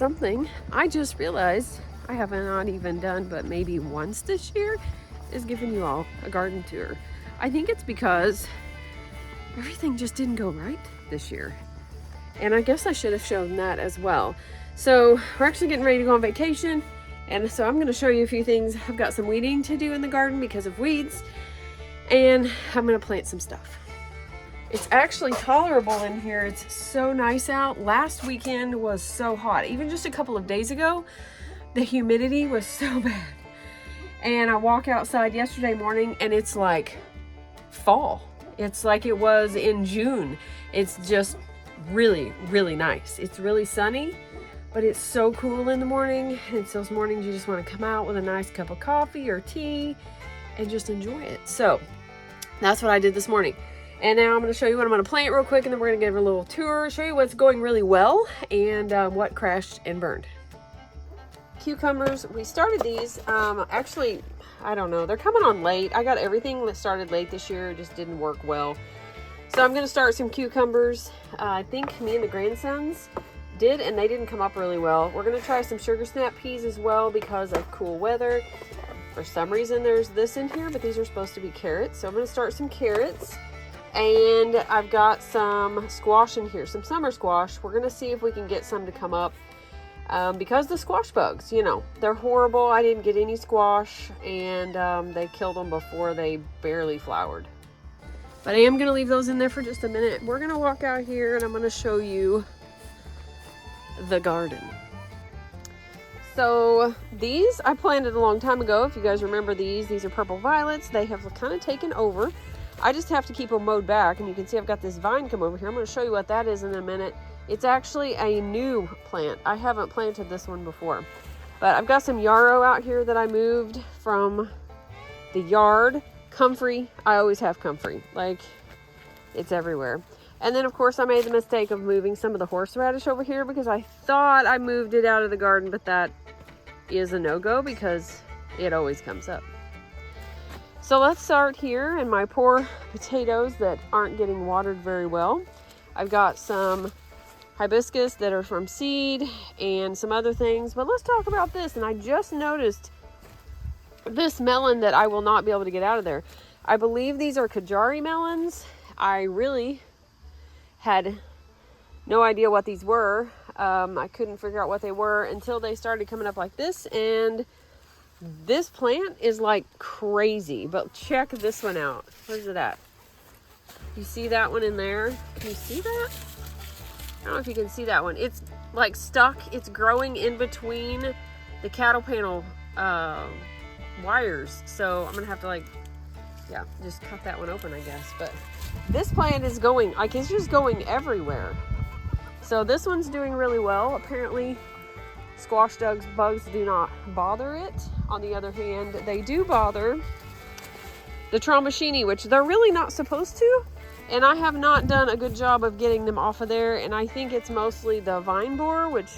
something I just realized I have not even done, but maybe once this year, is giving you all a garden tour. I think it's because everything just didn't go right this year. And I guess I should have shown that as well. So we're actually getting ready to go on vacation. And so I'm going to show you a few things. I've got some weeding to do in the garden because of weeds. And I'm going to plant some stuff. It's actually tolerable in here. It's so nice out. Last weekend was so hot. Even just a couple of days ago, the humidity was so bad. And I walk outside yesterday morning and it's like fall. It's like it was in June. It's just really, really nice. It's really sunny, but it's so cool in the morning. It's those mornings you just want to come out with a nice cup of coffee or tea and just enjoy it. So that's what I did this morning. And now I'm going to show you what I'm going to plant real quick, and then we're going to give a little tour, show you what's going really well and what crashed and burned. Cucumbers, we started these, actually, I don't know, they're coming on late. I got everything that started late this year. It just didn't work well. So I'm going to start some cucumbers. I think me and the grandsons did, and they didn't come up really well. We're going to try some sugar snap peas as well because of cool weather. For some reason there's this in here, but these are supposed to be carrots. So I'm going to start some carrots. And I've got some squash in here, some summer squash. We're going to see if we can get some to come up. Because the squash bugs, you know, they're horrible. I didn't get any squash, and they killed them before they barely flowered. But I am going to leave those in there for just a minute. We're going to walk out here, and I'm going to show you the garden. So these I planted a long time ago. If you guys remember these are purple violets. They have kind of taken over. I just have to keep them mowed back, and you can see I've got this vine come over here. I'm going to show you what that is in a minute. It's actually a new plant. I haven't planted this one before. But I've got some yarrow out here that I moved from the yard. Comfrey. I always have comfrey. Like, it's everywhere. And then, of course, I made the mistake of moving some of the horseradish over here because I thought I moved it out of the garden, but that is a no-go because it always comes up. So let's start here in my poor potatoes that aren't getting watered very well. I've got some hibiscus that are from seed and some other things, but let's talk about this. And I just noticed this melon that I will not be able to get out of there. I believe these are Kajari melons. I really had no idea what these were. I couldn't figure out what they were until they started coming up like this, and this plant is like crazy. But check this one out. Where's it at? You see that one in there? Can you see that? I don't know if you can see that one. It's like stuck. It's growing in between the cattle panel wires. So I'm going to have to just cut that one open, I guess. But this plant is going, like, it's just going everywhere. So this one's doing really well. Apparently squash bugs do not bother it. On the other hand, they do bother the Tromboshini, which they're really not supposed to. And I have not done a good job of getting them off of there. And I think it's mostly the vine borer, which,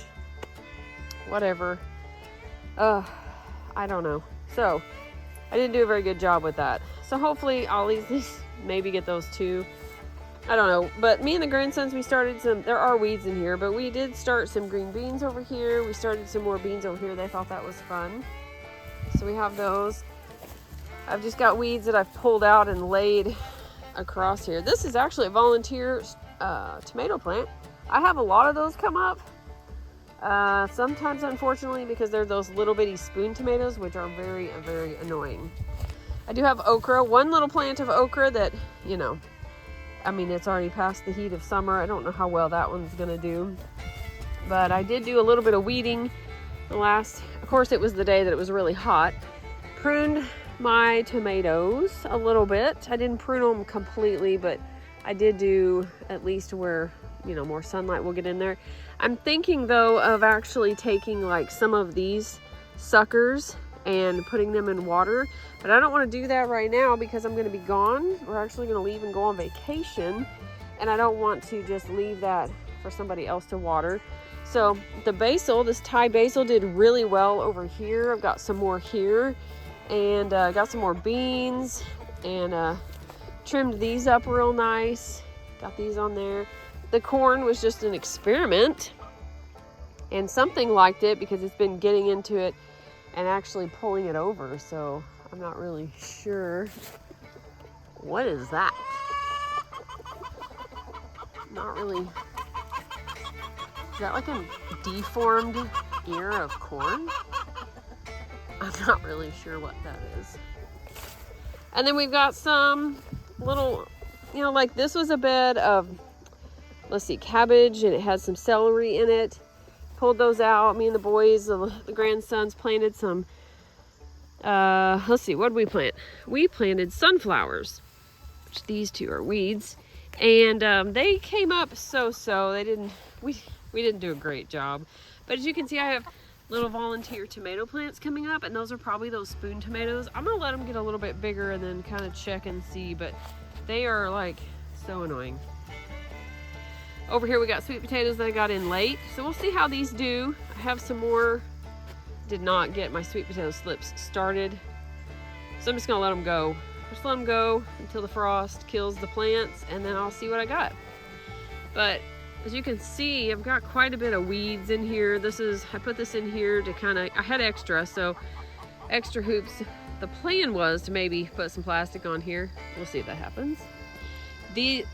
whatever. I don't know. So, I didn't do a very good job with that. So hopefully I'll at least maybe get those two. I don't know. But me and the grandsons, we started there are weeds in here, but we did start some green beans over here. We started some more beans over here. They thought that was fun. So we have those. I've just got weeds that I've pulled out and laid across here. This is actually a volunteer tomato plant. I have a lot of those come up. Sometimes, unfortunately, because they're those little bitty spoon tomatoes, which are very, very annoying. I do have okra. One little plant of okra that, you know, I mean, it's already past the heat of summer. I don't know how well that one's going to do. But I did do a little bit of weeding of course, it was the day that it was really hot. Pruned my tomatoes a little bit. I didn't prune them completely, but I did do at least where, you know, more sunlight will get in there. I'm thinking though of actually taking like some of these suckers and putting them in water, but I don't want to do that right now because I'm going to be gone. We're actually going to leave and go on vacation, and I don't want to just leave that for somebody else to water. So the basil, this Thai basil, did really well over here. I've got some more here, and got some more beans, and trimmed these up real nice. Got these on there. The corn was just an experiment, And something liked it because it's been getting into it and actually pulling it over. So I'm not really sure. What is that? Not really. Is that like a deformed ear of corn? I'm not really sure what that is. And then we've got some little, like this was a bed of, let's see, cabbage, and it has some celery in it. Pulled those out. Me and the boys, the grandsons, planted some, let's see, what did we plant? We planted sunflowers, which these two are weeds. And they came up so-so. We didn't do a great job. But as you can see, I have little volunteer tomato plants coming up, and those are probably those spoon tomatoes. I'm gonna let them get a little bit bigger and then kind of check and see, but they are like so annoying. Over here we got sweet potatoes that I got in late, so we'll see how these do. I have some more. Did not get my sweet potato slips started, so I'm just gonna let them go. Just let them go until the frost kills the plants, and then I'll see what I got. But as you can see, I've got quite a bit of weeds in here. I put this in here to I had extra hoops. The plan was to maybe put some plastic on here. We'll see if that happens.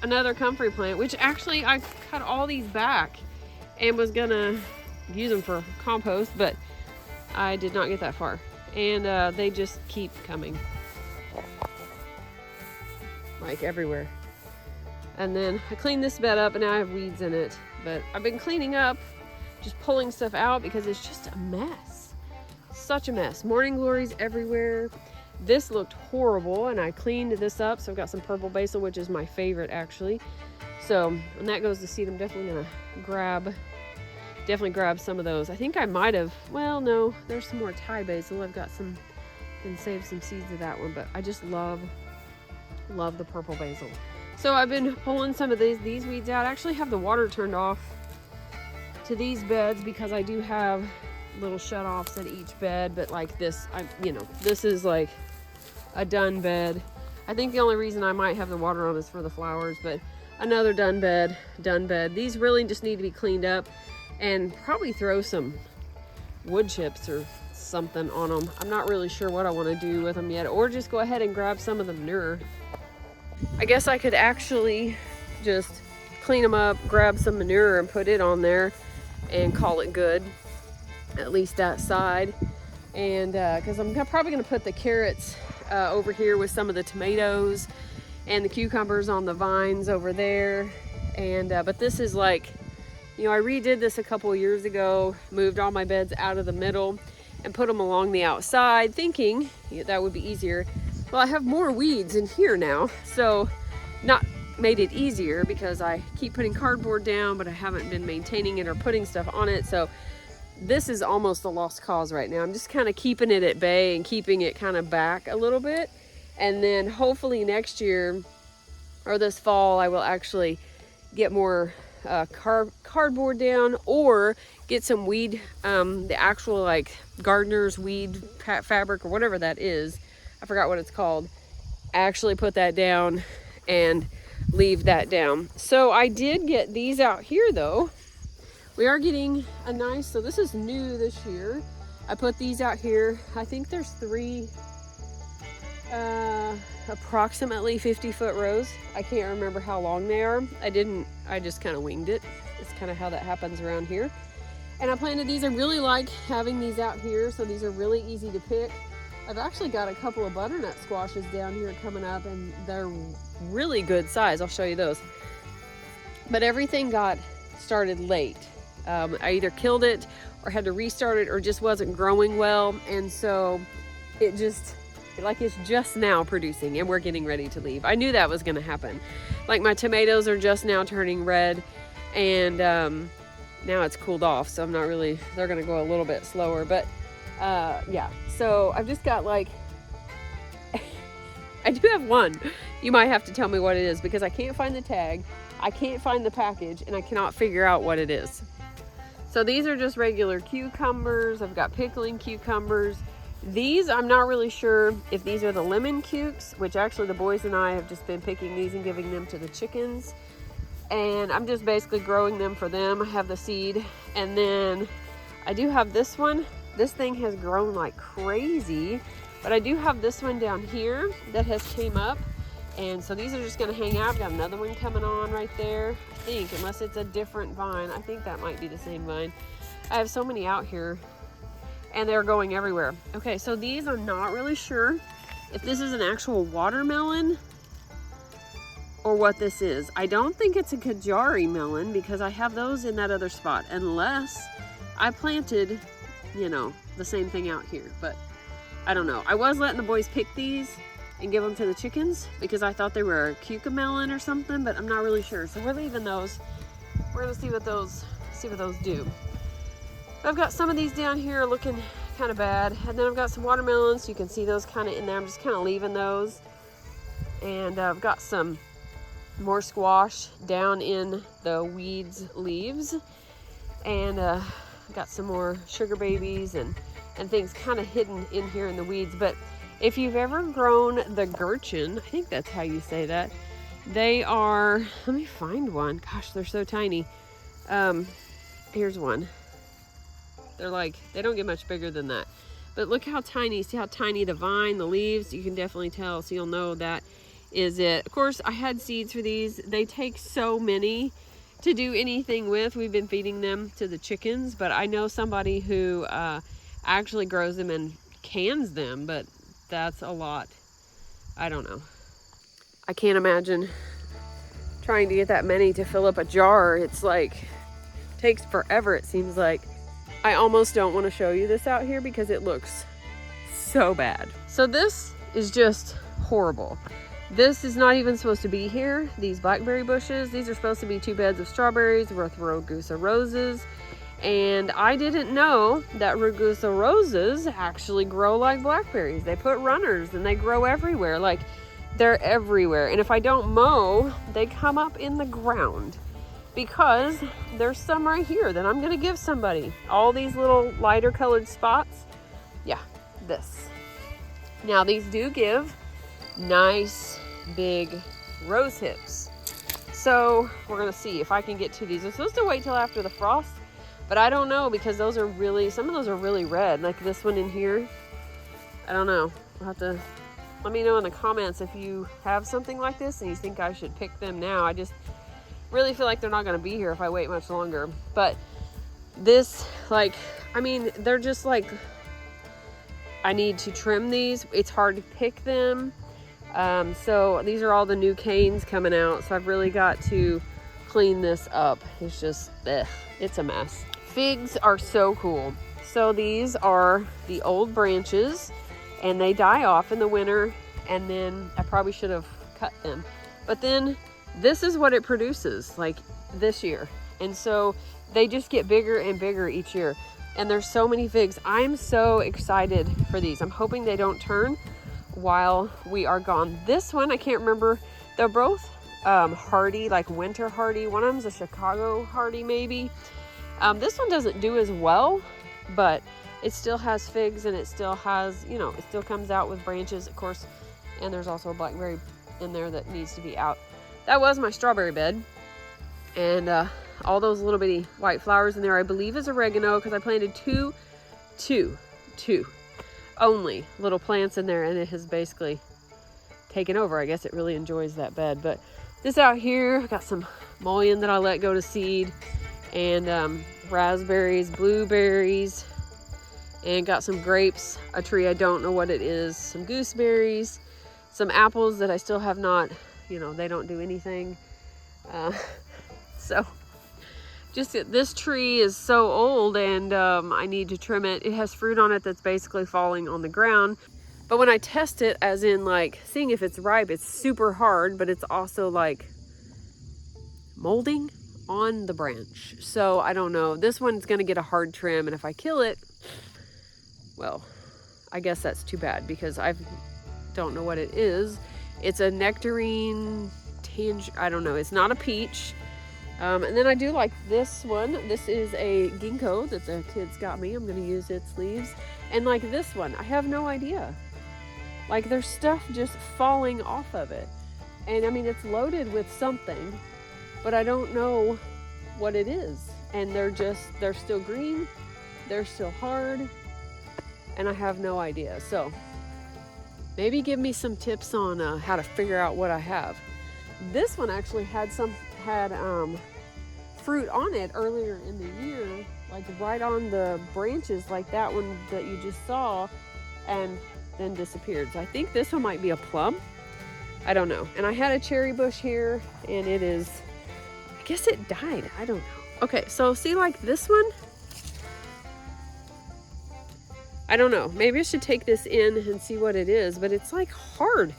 Another comfrey plant, which actually I cut all these back and was gonna use them for compost, but I did not get that far. And they just keep coming. Like everywhere. And then I cleaned this bed up and now I have weeds in it. But I've been cleaning up, just pulling stuff out because it's just a mess. Such a mess. Morning glories everywhere. This looked horrible and I cleaned this up. So I've got some purple basil, which is my favorite actually. So when that goes to seed, I'm definitely gonna grab some of those. I think I might have, well, no, there's some more Thai basil. I've got some, can save some seeds of that one, but I just love the purple basil. So I've been pulling some of these weeds out. I actually have the water turned off to these beds because I do have little shut-offs at each bed, but like this, this is like a done bed. I think the only reason I might have the water on is for the flowers, but another done bed. These really just need to be cleaned up and probably throw some wood chips or something on them. I'm not really sure what I want to do with them yet, or just go ahead and grab some of the manure. I guess I could actually just clean them up, grab some manure and put it on there and call it good, at least that side. And because I'm probably going to put the carrots over here with some of the tomatoes and the cucumbers on the vines over there. And but this is like, I redid this a couple of years ago, moved all my beds out of the middle and put them along the outside, thinking that would be easier. Well, I have more weeds in here now, so not made it easier because I keep putting cardboard down, but I haven't been maintaining it or putting stuff on it. So this is almost a lost cause right now. I'm just kind of keeping it at bay and keeping it kind of back a little bit. And then hopefully next year or this fall, I will actually get more cardboard down or get some weed, the actual like gardener's weed fabric or whatever that is. I forgot what it's called. Actually put that down and leave that down. So I did get these out here though. We are getting a nice, so this is new this year. I put these out here. I think there's 3 approximately 50-foot rows. I can't remember how long they are. I just kind of winged it. It's kind of how that happens around here. And I planted these. I really like having these out here. So these are really easy to pick. I've actually got a couple of butternut squashes down here coming up and they're really good size. I'll show you those. But everything got started late. I either killed it or had to restart it or just wasn't growing well. And so it's just now producing and we're getting ready to leave. I knew that was going to happen. Like my tomatoes are just now turning red and now it's cooled off. So they're going to go a little bit slower, but yeah. So I've just got like, I do have one. You might have to tell me what it is because I can't find the tag. I can't find the package and I cannot figure out what it is. So these are just regular cucumbers. I've got pickling cucumbers. These, I'm not really sure if these are the lemon cukes, which actually the boys and I have just been picking these and giving them to the chickens. And I'm just basically growing them for them. I have the seed. And then I do have this one. This thing has grown like crazy, but I do have this one down here that has came up. And so these are just gonna hang out. I've got another one coming on right there. I think, unless it's a different vine. I think that might be the same vine. I have so many out here and they're going everywhere. Okay, so these I'm not really sure if this is an actual watermelon or what this is. I don't think it's a Kajari melon because I have those in that other spot, unless I planted, you know, the same thing out here, but I don't know. I was letting the boys pick these and give them to the chickens because I thought they were a cucamelon or something, but I'm not really sure. So we're leaving those. We're gonna see what those do. I've got some of these down here looking kind of bad, and then I've got some watermelons, so you can see those kind of in there. I'm just kind of leaving those, and I've got some more squash down in the weeds leaves, and got some more sugar babies and things kind of hidden in here in the weeds. But if you've ever grown the gherkin, I think that's how you say that, they are, let me find one. Gosh, they're so tiny. Here's one. They're like, they don't get much bigger than that. But look how tiny, see how tiny the vine, the leaves, you can definitely tell, so you'll know that is it. Of course, I had seeds for these. They take so many to do anything with. We've been feeding them to the chickens, but I know somebody who actually grows them and cans them, but that's a lot. I don't know. I can't imagine trying to get that many to fill up a jar. It's like, takes forever, it seems like. I almost don't want to show you this out here because it looks so bad. So this is just horrible. This is not even supposed to be here. These blackberry bushes, these are supposed to be 2 beds of strawberries with Ragusa roses. And I didn't know that Ragusa roses actually grow like blackberries. They put runners and they grow everywhere. Like, they're everywhere. And if I don't mow, they come up in the ground, because there's some right here that I'm gonna give somebody. All these little lighter colored spots. Yeah, this. Now these do give nice big rose hips. So we're gonna see if I can get to these. I'm supposed to wait till after the frost, but I don't know, because those are really, some of those are really red. Like this one in here. I don't know. We'll have to, let me know in the comments if you have something like this and you think I should pick them now. I just really feel like they're not going to be here if I wait much longer. But this, like, I mean, they're just like, I need to trim these. It's hard to pick them. So these are all the new canes coming out. So I've really got to clean this up. It's just, it's a mess. Figs are so cool. So these are the old branches and they die off in the winter. And then I probably should have cut them. But then this is what it produces, like this year. And so they just get bigger and bigger each year. And there's so many figs. I'm so excited for these. I'm hoping they don't turn while we are gone. This one, I can't remember. They're both hardy, like winter hardy. One of them's a Chicago hardy maybe. This one doesn't do as well, but it still has figs and it still has, you know, it still comes out with branches, of course. And there's also a blackberry in there that needs to be out. That was my strawberry bed, and all those little bitty white flowers in there, I believe, is oregano, because I planted two only little plants in there, and it has basically taken over. I guess it really enjoys that bed. But this out here, I got some mullein that I let go to seed, and raspberries, blueberries, and got some grapes, a tree I don't know what it is, some gooseberries, some apples that I still have not, you know, they don't do anything. So just this tree is so old, and I need to trim it. It has fruit on it that's basically falling on the ground. But when I test it, as in like seeing if it's ripe, it's super hard, but it's also like molding on the branch. So I don't know. This one's gonna get a hard trim, and if I kill it, well, I guess that's too bad, because I don't know what it is. It's a nectarine, I don't know. It's not a peach. And then I do like this one. This is a ginkgo that the kids got me. I'm going to use its leaves. And like this one, I have no idea. Like, there's stuff just falling off of it. And I mean, it's loaded with something, but I don't know what it is. And they're still green. they're still hard, and I have no idea. So maybe give me some tips on how to figure out what I have. This one actually had fruit on it earlier in the year, like right on the branches, like that one that you just saw, and then disappeared. So I think this one might be a plum. I don't know. And I had a cherry bush here, and it is, I guess it died. I don't know. Okay, so see, like this one, I don't know. Maybe I should take this in and see what it is, but it's like hard,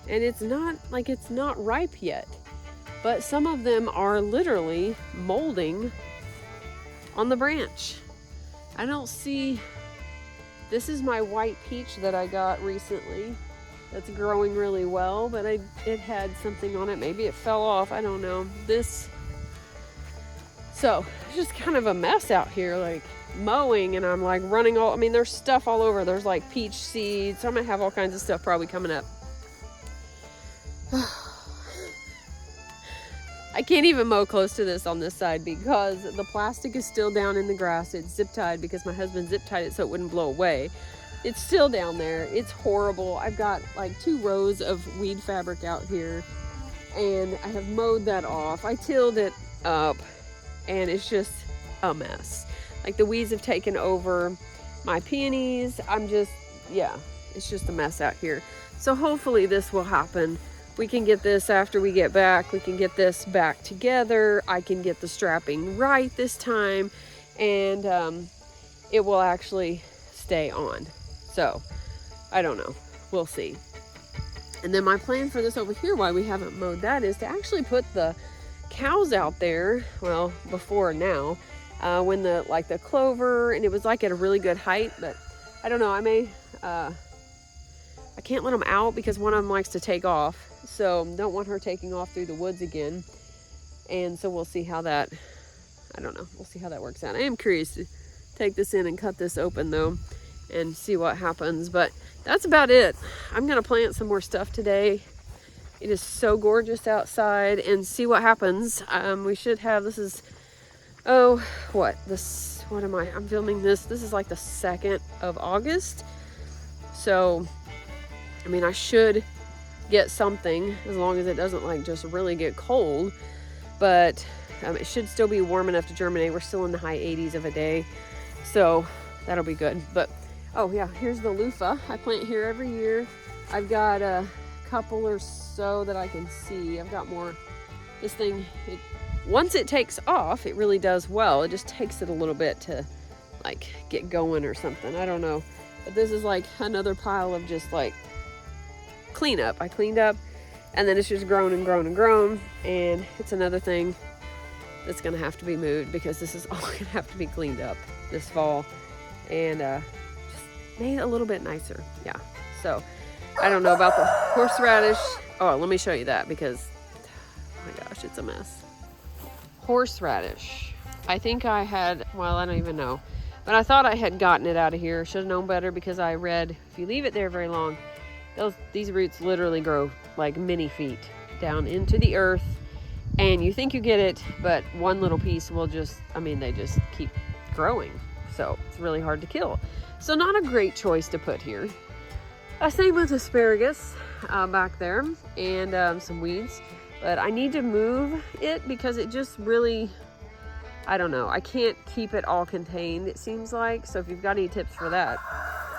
and it's not ripe yet. But some of them are literally molding on the branch. I don't see, this is my white peach that I got recently. That's growing really well, but it had something on it. Maybe it fell off, I don't know. So it's just kind of a mess out here, like mowing, and I'm like running all, I mean, there's stuff all over. There's like peach seeds. So I'm gonna have all kinds of stuff probably coming up. I can't even mow close to this on this side because the plastic is still down in the grass. It's zip tied because my husband zip tied it so it wouldn't blow away. It's still down there. It's horrible. I've got like 2 rows of weed fabric out here, and I have mowed that off. I tilled it up, and it's just a mess. Like the weeds have taken over my peonies. It's just a mess out here. So hopefully this will happen. We can get this after we get back. We can get this back together. I can get the strapping right this time, and it will actually stay on. So I don't know. We'll see. And then my plan for this over here, why we haven't mowed that, is to actually put the cows out there. Well, before now, when the clover, and it was like at a really good height, but I don't know. I can't let them out because one of them likes to take off. So don't want her taking off through the woods again. And so we'll see how that, I don't know. We'll see how that works out. I am curious to take this in and cut this open though and see what happens. But that's about it. I'm going to plant some more stuff today. It is so gorgeous outside, and see what happens. We should have, this is, I'm filming this. This is like the 2nd of August. So, I mean, I should get something as long as it doesn't like just really get cold, but it should still be warm enough to germinate. We're still in the high 80s of a day, so that'll be good. But oh yeah, here's the loofah. I plant here every year. I've got a couple or so that I can see. I've got more. This thing, once it takes off, it really does well. It just takes it a little bit to like get going or something. I don't know. But this is like another pile of just like cleanup. I cleaned up, and then it's just grown and grown and grown, and it's another thing that's gonna have to be moved because this is all gonna have to be cleaned up this fall and just made a little bit nicer. Yeah. So I don't know about the horseradish. Oh, let me show you that because oh my gosh, it's a mess. Horseradish. I think I had, well, I don't even know, but I thought I had gotten it out of here. Should have known better because I read if you leave it there very long, these roots literally grow like many feet down into the earth, and you think you get it, but one little piece will just, I mean, they just keep growing. So it's really hard to kill. So not a great choice to put here. Same with asparagus back there, and some weeds. But I need to move it because it just really, I don't know. I can't keep it all contained, it seems like. So if you've got any tips for that,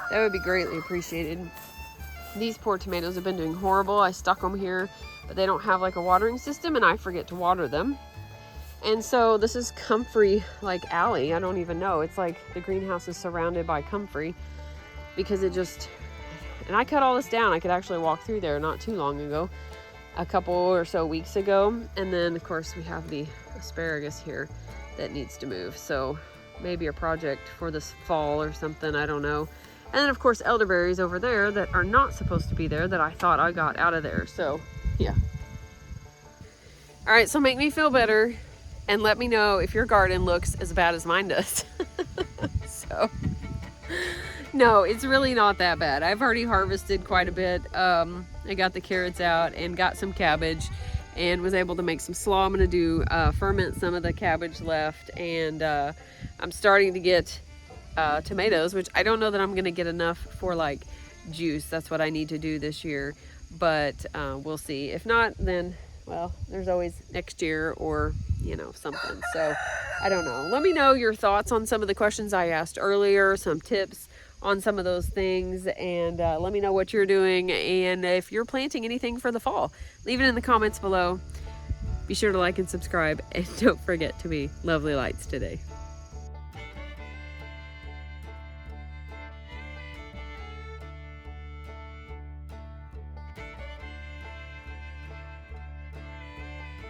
that would be greatly appreciated. These poor tomatoes have been doing horrible. I stuck them here, but they don't have like a watering system, and I forget to water them. And so this is comfrey like alley. I don't even know. It's like the greenhouse is surrounded by comfrey because it just, and I cut all this down. I could actually walk through there not too long ago, a couple or so weeks ago. And then of course we have the asparagus here that needs to move. So maybe a project for this fall or something, I don't know. And then of course elderberries over there that are not supposed to be there that I thought I got out of there. So yeah. All right, so make me feel better and let me know if your garden looks as bad as mine does. So no, it's really not that bad. I've already harvested quite a bit. I got the carrots out and got some cabbage and was able to make some slaw. I'm gonna do ferment some of the cabbage left, and I'm starting to get tomatoes, which I don't know that I'm going to get enough for like juice. That's what I need to do this year, but we'll see. If not, then, well, there's always next year or, you know, something. So I don't know. Let me know your thoughts on some of the questions I asked earlier, some tips on some of those things, and let me know what you're doing, and if you're planting anything for the fall, leave it in the comments below. Be sure to like and subscribe, and don't forget to be lovely lights today.